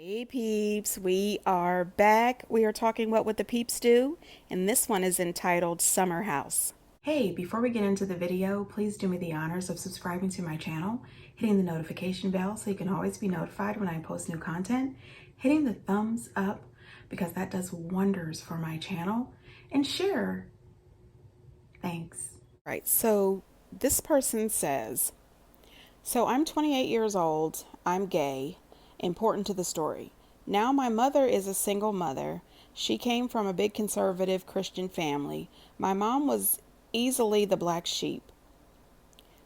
Hey peeps, we are back. We are talking What Would the Peeps Do? And this one is entitled Summer House. Hey, before we get into the video, please do me the honors of subscribing to my channel, hitting the notification bell so you can always be notified when I post new content, hitting the thumbs up because that does wonders for my channel, and share. Thanks. Right, so this person says, so I'm 28 years old, I'm gay, important to the story. Now my mother is a single mother. She came from a big conservative Christian family. My mom was easily the black sheep.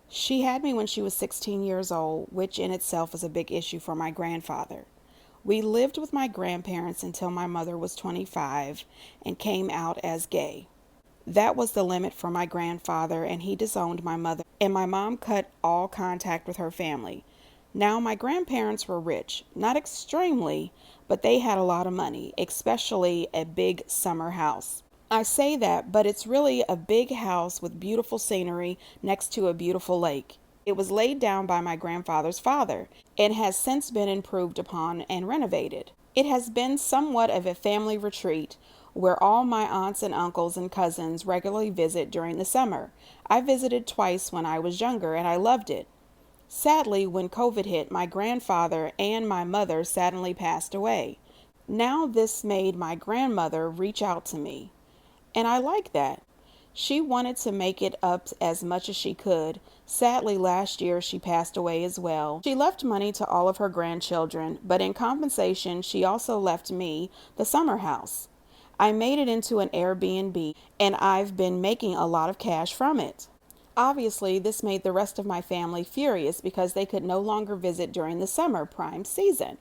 She had me when she was 16 years old, which in itself is a big issue for my grandfather. We lived with my grandparents until my mother was 25 and came out as gay. That was the limit for my grandfather, and he disowned my mother, and my mom cut all contact with her family. Now, my grandparents were rich, not extremely, but they had a lot of money, especially a big summer house. I say that, but it's really a big house with beautiful scenery next to a beautiful lake. It was laid down by my grandfather's father and has since been improved upon and renovated. It has been somewhat of a family retreat where all my aunts and uncles and cousins regularly visit during the summer. I visited twice when I was younger and I loved it. Sadly, when COVID hit, my grandfather and my mother suddenly passed away. Now this made my grandmother reach out to me, and I like that. She wanted to make it up as much as she could. Sadly, last year she passed away as well. She left money to all of her grandchildren, but in compensation, she also left me the summer house. I made it into an Airbnb, and I've been making a lot of cash from it. Obviously, this made the rest of my family furious because they could no longer visit during the summer prime season.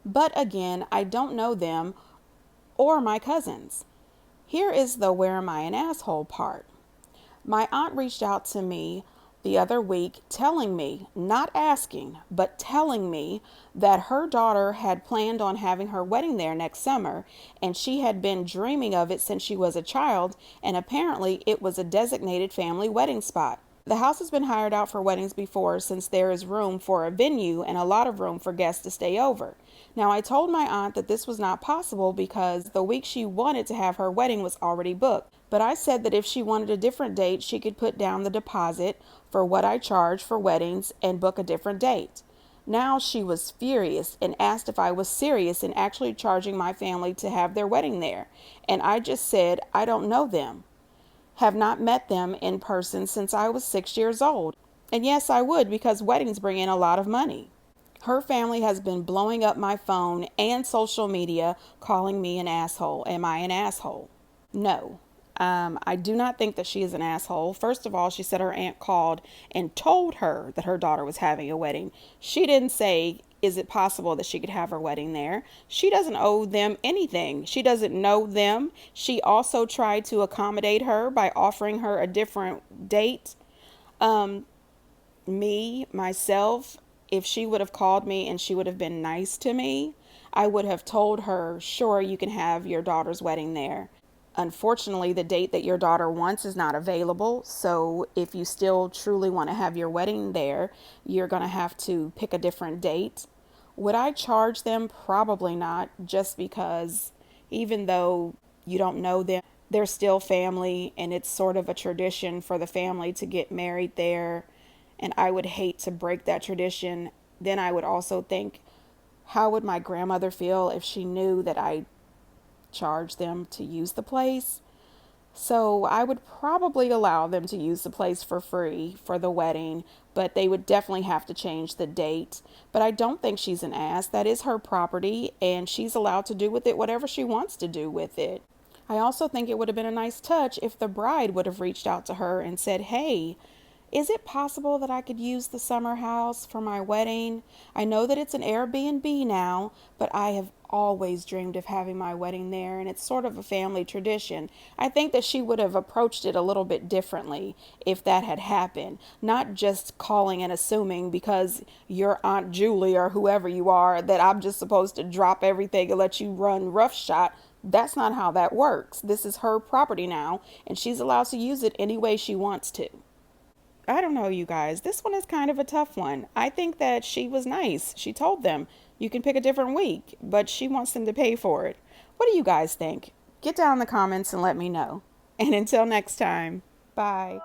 But again, I don't know them or my cousins. Here is the where am I an asshole part. My aunt reached out to me the other week telling me, not asking, but telling me that her daughter had planned on having her wedding there next summer, and she had been dreaming of it since she was a child, and apparently it was a designated family wedding spot. The house has been hired out for weddings before since there is room for a venue and a lot of room for guests to stay over. Now, I told my aunt that this was not possible because the week she wanted to have her wedding was already booked. But I said that if she wanted a different date, she could put down the deposit for what I charge for weddings and book a different date. Now she was furious and asked if I was serious in actually charging my family to have their wedding there. And I just said, I don't know them. Have not met them in person since I was 6 years old. And yes, I would because weddings bring in a lot of money. Her family has been blowing up my phone and social media, calling me an asshole. Am I an asshole? No. I do not think that she is an asshole. First of all, she said her aunt called and told her that her daughter was having a wedding. She didn't say, is it possible that she could have her wedding there? She doesn't owe them anything. She doesn't know them. She also tried to accommodate her by offering her a different date. Myself, if she would have called me and she would have been nice to me, I would have told her, sure, you can have your daughter's wedding there. Unfortunately, the date that your daughter wants is not available. So if you still truly want to have your wedding there, you're going to have to pick a different date. Would I charge them? Probably not, just because even though you don't know them, they're still family and it's sort of a tradition for the family to get married there. And I would hate to break that tradition. Then I would also think, how would my grandmother feel if she knew that I charge them to use the place? So I would probably allow them to use the place for free for the wedding, but they would definitely have to change the date. But I don't think she's an ass. That is her property, and she's allowed to do with it whatever she wants to do with it. I also think it would have been a nice touch if the bride would have reached out to her and said, hey, is it possible that I could use the summer house for my wedding? I know that it's an Airbnb now, but I have always dreamed of having my wedding there, and it's sort of a family tradition. I think that she would have approached it a little bit differently if that had happened, not just calling and assuming because your Aunt Julie or whoever you are that I'm just supposed to drop everything and let you run roughshod. That's not how that works. This is her property now, and she's allowed to use it any way she wants to. I don't know, you guys. This one is kind of a tough one. I think that she was nice. She told them you can pick a different week, but she wants them to pay for it. What do you guys think? Get down in the comments and let me know. And until next time, bye.